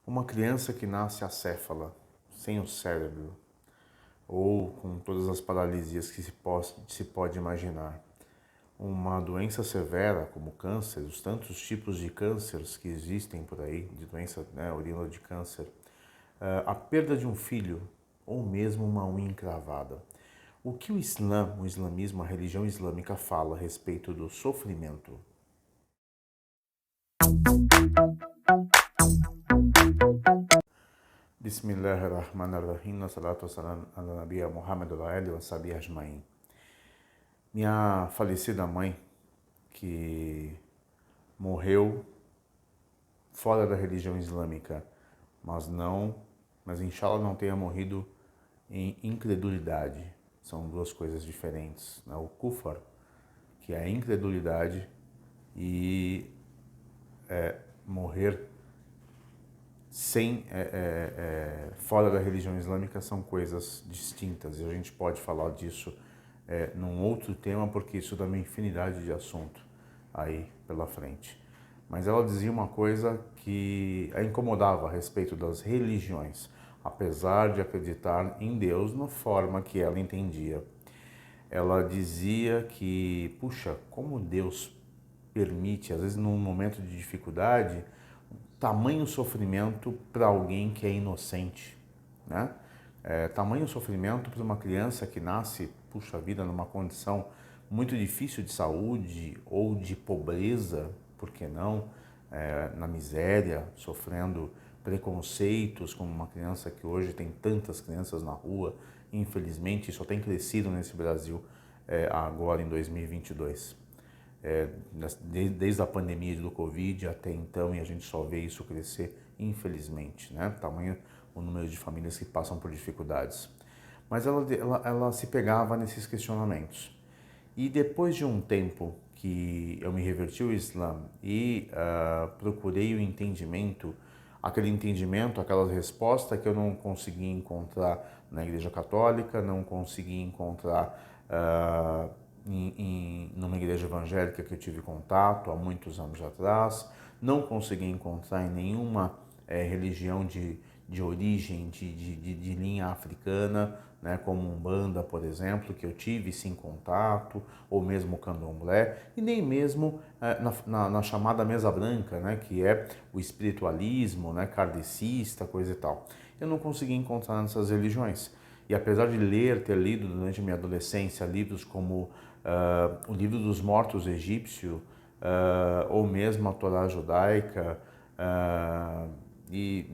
Uma criança que nasce acéfala, sem o cérebro, ou com todas as paralisias que se pode imaginar. Uma doença severa, como câncer, os tantos tipos de cânceres que existem por aí, de doença, oriunda de câncer, a perda de um filho, ou mesmo uma unha encravada. O que o Islã, o islamismo, a religião islâmica fala a respeito do sofrimento? Bismillahirrahmanirrahim, salatu wassalam ala nabiyya Muhammad wa alihi wa sahbihi ajma'in. Minha falecida mãe, que morreu fora da religião islâmica, mas inshallah não tenha morrido em incredulidade. São duas coisas diferentes, né? O kufar, que é a incredulidade, e morrer fora da religião islâmica são coisas distintas, e a gente pode falar disso num outro tema, porque isso dá uma infinidade de assunto aí pela frente. Mas ela dizia uma coisa que a incomodava a respeito das religiões, apesar de acreditar em Deus na forma que ela entendia. Ela dizia que, puxa, como Deus permite, às vezes num momento de dificuldade, tamanho sofrimento para alguém que é inocente, né? Tamanho sofrimento para uma criança que nasce, puxa vida, numa condição muito difícil de saúde ou de pobreza, por que não? Na miséria, sofrendo preconceitos, como uma criança que hoje tem tantas crianças na rua, infelizmente, só tem crescido nesse Brasil agora em 2022. Desde a pandemia do Covid até então, e a gente só vê isso crescer, infelizmente, né? Tamanho o número de famílias que passam por dificuldades. Mas ela se pegava nesses questionamentos. E depois de um tempo que eu me reverti ao Islã e procurei o entendimento, aquele entendimento, aquela resposta que eu não consegui encontrar na Igreja Católica, não consegui encontrar numa igreja evangélica que eu tive contato há muitos anos atrás, não consegui encontrar em nenhuma religião de origem, de linha africana, né, como Umbanda, por exemplo, que eu tive sim contato, ou mesmo Candomblé, e nem mesmo na chamada mesa branca, né, que é o espiritualismo, né, kardecista, coisa e tal. Eu não consegui encontrar nessas religiões. E apesar de ter lido durante a minha adolescência livros como o Livro dos Mortos egípcio, ou mesmo a Torá judaica, e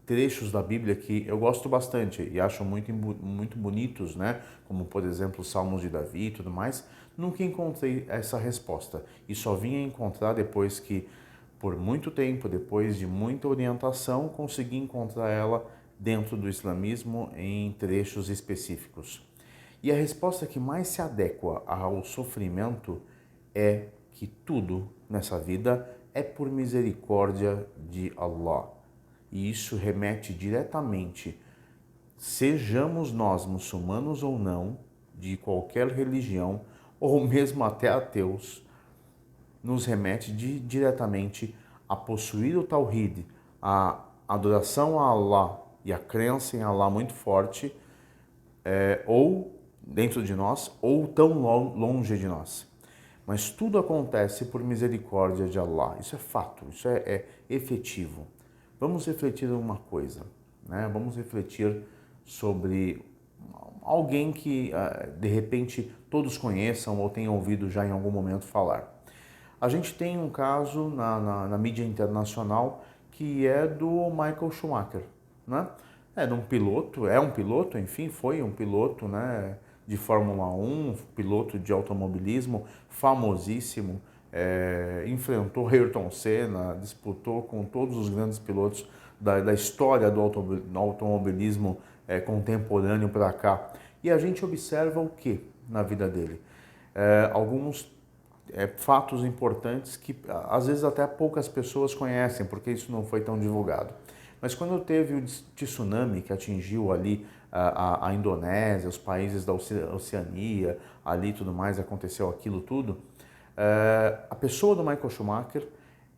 trechos da Bíblia que eu gosto bastante e acho muito bonitos, né? Como, por exemplo, os Salmos de Davi e tudo mais, nunca encontrei essa resposta. E só vim a encontrar depois que, por muito tempo, depois de muita orientação, consegui encontrar ela dentro do islamismo em trechos específicos. E a resposta que mais se adequa ao sofrimento é que tudo nessa vida é por misericórdia de Allah. E isso remete diretamente, sejamos nós muçulmanos ou não, de qualquer religião, ou mesmo até ateus, nos remete diretamente a possuir o Tawhid, a adoração a Allah e a crença em Allah muito forte, ou dentro de nós, ou tão longe de nós. Mas tudo acontece por misericórdia de Allah. Isso é fato, isso é efetivo. Vamos refletir uma coisa, né? Vamos refletir sobre alguém que de repente todos conheçam ou tenham ouvido já em algum momento falar. A gente tem um caso na mídia internacional que é do Michael Schumacher, né? É um piloto, enfim, foi um piloto, né, de Fórmula 1, piloto de automobilismo famosíssimo, enfrentou Ayrton Senna, disputou com todos os grandes pilotos da história do automobilismo contemporâneo para cá. E a gente observa o que na vida dele? Alguns fatos importantes que às vezes até poucas pessoas conhecem, porque isso não foi tão divulgado. Mas quando teve o tsunami que atingiu ali a Indonésia, os países da Oceania, ali tudo mais, aconteceu aquilo tudo, a pessoa do Michael Schumacher,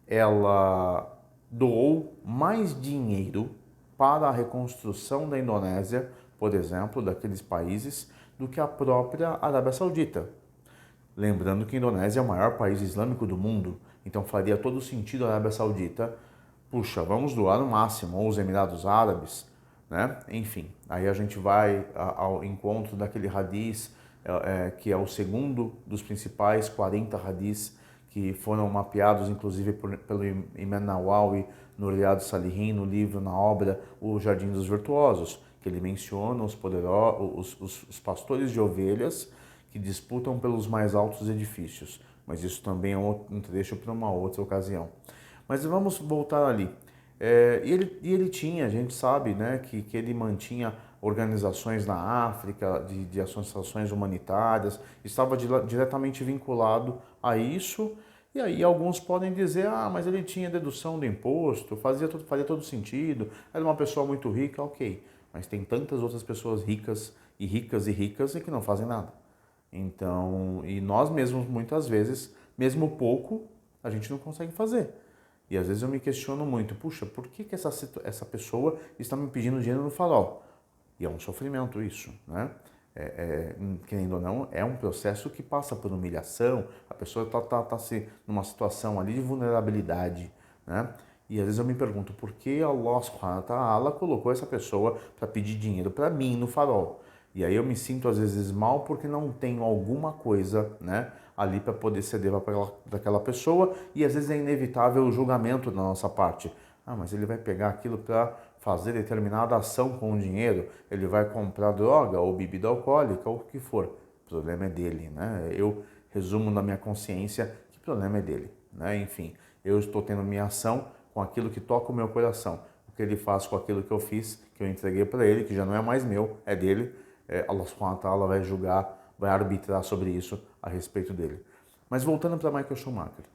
ela doou mais dinheiro para a reconstrução da Indonésia, por exemplo, daqueles países, do que a própria Arábia Saudita. Lembrando que a Indonésia é o maior país islâmico do mundo, então faria todo sentido a Arábia Saudita, puxa, vamos doar no máximo, ou os Emirados Árabes, né? Enfim, aí a gente vai ao encontro daquele hadith, que é o segundo dos principais 40 hadiths que foram mapeados, inclusive, pelo Imam Nawawi no Riyad Salihin, no livro, na obra O Jardim dos Virtuosos, que ele menciona os pastores de ovelhas que disputam pelos mais altos edifícios. Mas isso também é um trecho para uma outra ocasião. Mas vamos voltar ali. E ele tinha, a gente sabe, né, que ele mantinha organizações na África, de associações humanitárias, estava diretamente vinculado a isso. E aí alguns podem dizer, mas ele tinha dedução do imposto, faria todo sentido, era uma pessoa muito rica, ok. Mas tem tantas outras pessoas ricas e ricas e ricas e que não fazem nada. Então, e nós mesmos, muitas vezes, mesmo pouco, a gente não consegue fazer. E às vezes eu me questiono muito, puxa, por que essa pessoa está me pedindo dinheiro no farol? E é um sofrimento isso, né? Querendo ou não, é um processo que passa por humilhação, a pessoa está numa situação ali de vulnerabilidade, né? E às vezes eu me pergunto, por que Allah subhanahu wa ta'ala colocou essa pessoa para pedir dinheiro para mim no farol? E aí eu me sinto às vezes mal porque não tenho alguma coisa, né, ali para poder ceder para aquela pessoa, e às vezes é inevitável o julgamento da nossa parte. Mas ele vai pegar aquilo para fazer determinada ação com o dinheiro, ele vai comprar droga ou bebida alcoólica ou o que for. O problema é dele, né? Eu resumo na minha consciência que o problema é dele, né? Enfim, eu estou tendo minha ação com aquilo que toca o meu coração. O que ele faz com aquilo que eu fiz, que eu entreguei para ele, que já não é mais meu, é dele. Allah subhanahu wa ta'ala vai julgar, vai arbitrar sobre isso a respeito dele. Mas voltando para Michael Schumacher,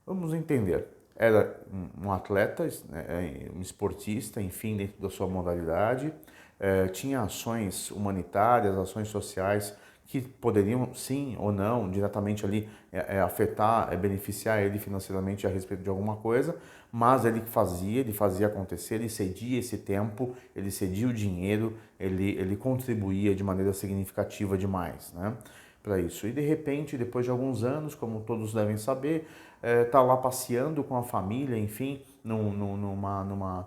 vamos entender. Era um atleta, um esportista, enfim, dentro da sua modalidade, tinha ações humanitárias, ações sociais que poderiam, sim ou não, diretamente ali afetar, beneficiar ele financeiramente a respeito de alguma coisa, mas ele fazia acontecer, ele cedia esse tempo, ele cedia o dinheiro, ele contribuía de maneira significativa demais, né, para isso. E de repente, depois de alguns anos, como todos devem saber, tá lá passeando com a família, enfim, numa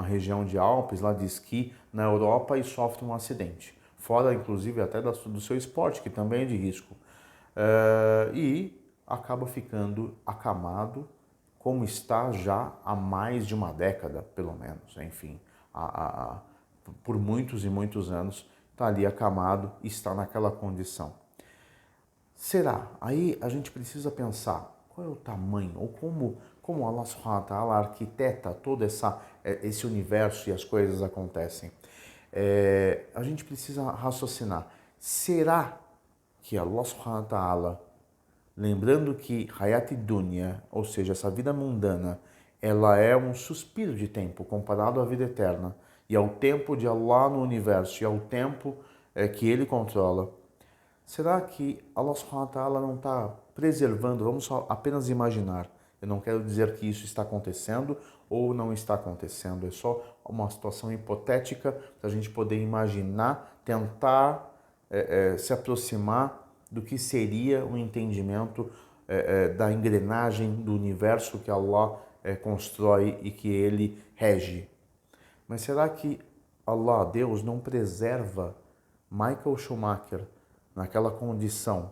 região de Alpes, lá de esqui, na Europa, e sofre um acidente. Fora, inclusive, até do seu esporte, que também é de risco. E acaba ficando acamado, como está já há mais de uma década, pelo menos, enfim, por muitos e muitos anos, está ali acamado e está naquela condição. Será? Aí a gente precisa pensar qual é o tamanho, ou como Allah subhanahu wa ta'ala arquiteta todo esse universo e as coisas acontecem. A gente precisa raciocinar. Será que Allah subhanahu wa ta'ala, lembrando que Hayat Dunya, ou seja, essa vida mundana, ela é um suspiro de tempo comparado à vida eterna, e ao tempo de Allah no universo, e ao tempo que Ele controla, será que Allah subhanahu wa ta'ala não está preservando? Vamos só apenas imaginar. Eu não quero dizer que isso está acontecendo ou não está acontecendo. É só uma situação hipotética para a gente poder imaginar, tentar se aproximar do que seria o entendimento da engrenagem do universo que Allah constrói e que Ele rege. Mas será que Allah, Deus, não preserva Michael Schumacher naquela condição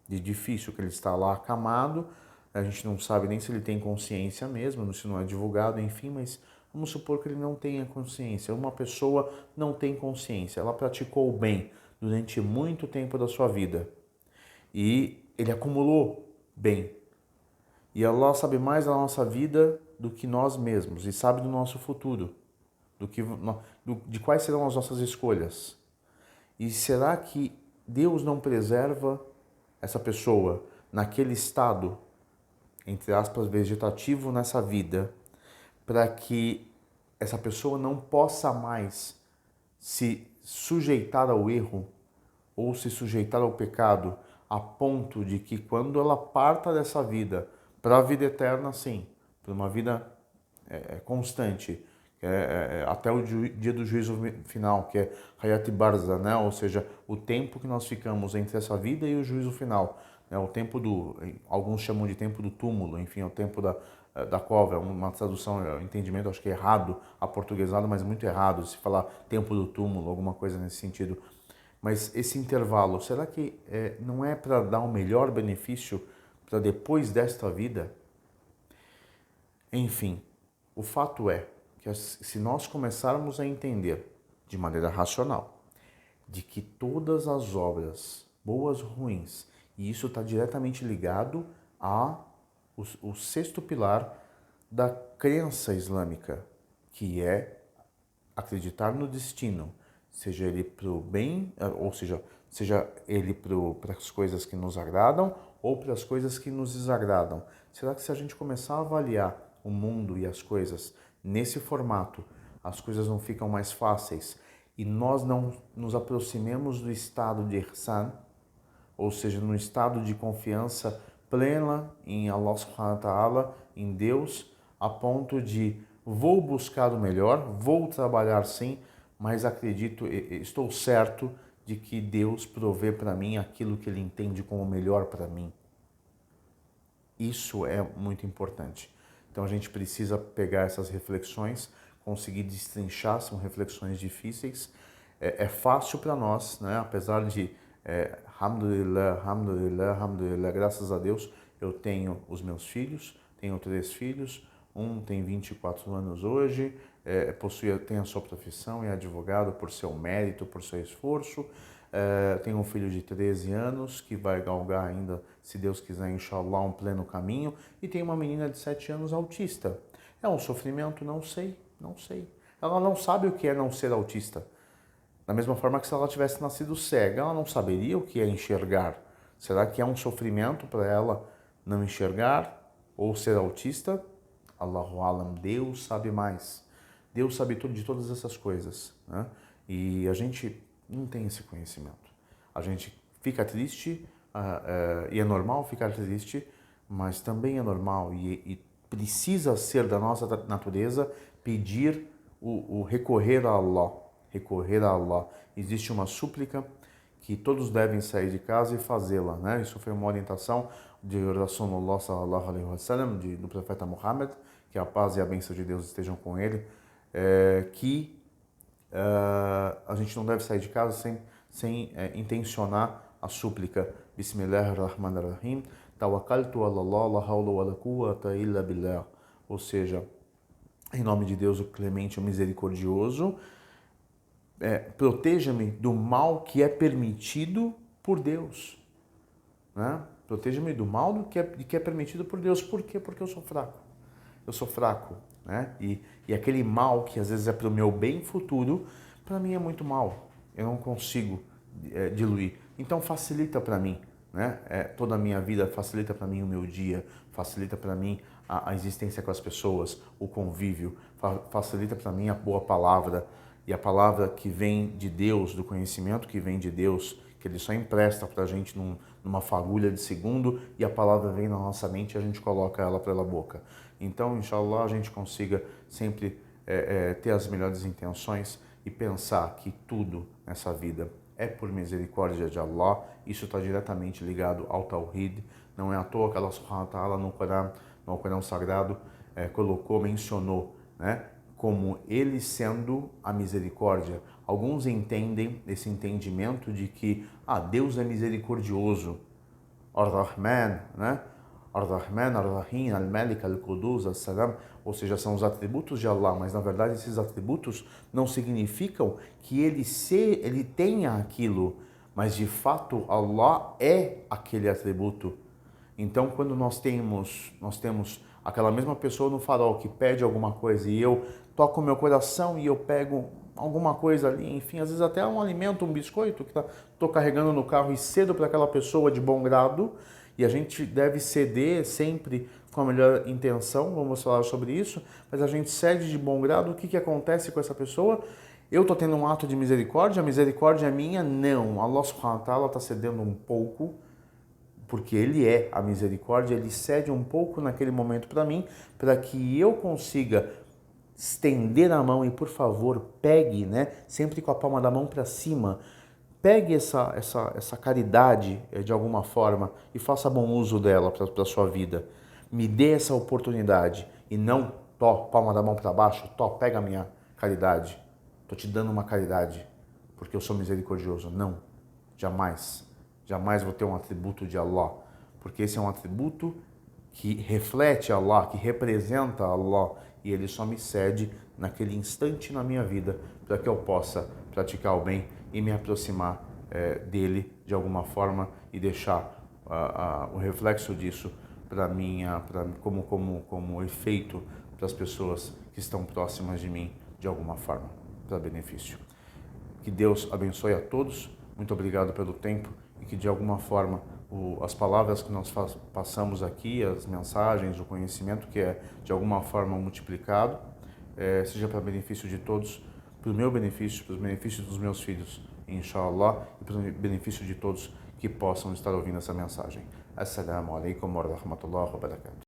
de difícil que ele está lá acamado? A gente não sabe nem se ele tem consciência mesmo, se não é divulgado, enfim, mas vamos supor que ele não tenha consciência. Uma pessoa não tem consciência, ela praticou o bem durante muito tempo da sua vida e ele acumulou bem. E Allah sabe mais da nossa vida do que nós mesmos e sabe do nosso futuro, de quais serão as nossas escolhas. E será que Deus não preserva essa pessoa naquele estado, entre aspas, vegetativo nessa vida, para que essa pessoa não possa mais se sujeitar ao erro ou se sujeitar ao pecado, a ponto de que quando ela parta dessa vida para a vida eterna, sim, por uma vida constante, até o dia do juízo final, que é Hayat Barza, né? Ou seja, o tempo que nós ficamos entre essa vida e o juízo final. Né? O tempo alguns chamam de tempo do túmulo, enfim, é o tempo da cova, uma tradução, um entendimento, acho que é errado, aportuguesado, mas muito errado, se falar tempo do túmulo, alguma coisa nesse sentido. Mas esse intervalo, será que não é para dar um melhor benefício para depois desta vida? Enfim, o fato é que se nós começarmos a entender de maneira racional de que todas as obras, boas ou ruins, e isso está diretamente ligado ao sexto pilar da crença islâmica, que é acreditar no destino, seja ele para o bem, ou seja ele para as coisas que nos agradam ou para as coisas que nos desagradam. Será que se a gente começar a avaliar o mundo e as coisas nesse formato, as coisas não ficam mais fáceis e nós não nos aproximemos do estado de ihsan, ou seja, no estado de confiança plena em Allah subhanahu wa ta'ala, em Deus, a ponto de vou buscar o melhor, vou trabalhar sim, mas acredito, estou certo de que Deus provê para mim aquilo que Ele entende como melhor para mim. Isso é muito importante. Então a gente precisa pegar essas reflexões, conseguir destrinchar, são reflexões difíceis. É fácil para nós, né? Apesar de, alhamdulillah, alhamdulillah, alhamdulillah, graças a Deus, eu tenho os meus filhos, tenho 3 filhos, um tem 24 anos hoje, tem a sua profissão, é advogado por seu mérito, por seu esforço. Tenho um filho de 13 anos que vai galgar ainda, se Deus quiser, inshallah, um pleno caminho. E tem uma menina de 7 anos autista. É um sofrimento? Não sei. Ela não sabe o que é não ser autista. Da mesma forma que se ela tivesse nascido cega, ela não saberia o que é enxergar. Será que é um sofrimento para ela não enxergar ou ser autista? Allahu Alam, Deus sabe mais. Deus sabe tudo de todas essas coisas, né? E a gente não tem esse conhecimento. A gente fica triste, e é normal ficar triste, mas também é normal e precisa ser da nossa natureza pedir o recorrer a Allah. Recorrer a Allah. Existe uma súplica que todos devem sair de casa e fazê-la, né? Isso foi uma orientação de Rasulullah sallallahu alaihi wasallam, do profeta Muhammad, que a paz e a bênção de Deus estejam com ele, que a gente não deve sair de casa sem intencionar a súplica. Bismillahirrahmanirrahim. Tawakkaltu ala Allah, la hawla wa la quwwata illa billah. Ou seja, em nome de Deus, o clemente, o misericordioso, proteja-me do mal que é permitido por Deus. Né? Proteja-me do mal que é permitido por Deus. Por quê? Porque eu sou fraco. Eu sou fraco. Né? E aquele mal que às vezes é para o meu bem futuro, para mim é muito mal. Eu não consigo diluir. Então facilita para mim, né? Toda a minha vida, facilita para mim o meu dia, facilita para mim a existência com as pessoas, o convívio, facilita para mim a boa palavra. E a palavra que vem de Deus, do conhecimento que vem de Deus, que Ele só empresta para a gente numa fagulha de segundo, e a palavra vem na nossa mente e a gente coloca ela pela boca. Então, inshallah, a gente consiga sempre ter as melhores intenções e pensar que tudo nessa vida é por misericórdia de Allah. Isso está diretamente ligado ao Tawhid. Não é à toa que Allah subhanahu wa ta'ala no Corão Sagrado mencionou, né, como Ele sendo a misericórdia. Alguns entendem esse entendimento de que Deus é misericordioso. Ar-Rahman, né? Ar-Rahman, Ar-Rahim, Al-Malik, Al-Qudus, Al-Salam, ou seja, são os atributos de Allah, mas na verdade esses atributos não significam que ele tenha aquilo, mas de fato Allah é aquele atributo. Então quando nós temos aquela mesma pessoa no farol que pede alguma coisa e eu toco o meu coração e eu pego alguma coisa ali, enfim, às vezes até um alimento, um biscoito que estou carregando no carro e cedo para aquela pessoa de bom grado, e a gente deve ceder sempre com a melhor intenção, vamos falar sobre isso, mas a gente cede de bom grado. O que acontece com essa pessoa? Eu estou tendo um ato de misericórdia, a misericórdia é minha? Não, Allah subhanahu wa ta'ala está cedendo um pouco porque Ele é a misericórdia, Ele cede um pouco naquele momento para mim, para que eu consiga estender a mão e, por favor, pegue, né, sempre com a palma da mão para cima, pegue essa caridade de alguma forma e faça bom uso dela para a sua vida. Me dê essa oportunidade e não, palma da mão para baixo, pega a minha caridade. Estou te dando uma caridade porque eu sou misericordioso. Não, jamais. Jamais vou ter um atributo de Allah, porque esse é um atributo que reflete Allah, que representa Allah, e Ele só me cede naquele instante na minha vida para que eu possa praticar o bem e me aproximar dele de alguma forma e deixar o reflexo disso como efeito para as pessoas que estão próximas de mim de alguma forma, para benefício. Que Deus abençoe a todos, muito obrigado pelo tempo e que de alguma forma as palavras que nós passamos aqui, as mensagens, o conhecimento que é de alguma forma multiplicado, seja para benefício de todos, para o meu benefício, para os benefícios dos meus filhos, inshallah, e para o benefício de todos que possam estar ouvindo essa mensagem. Assalamu alaikum wa rahmatullahi wa barakatuh.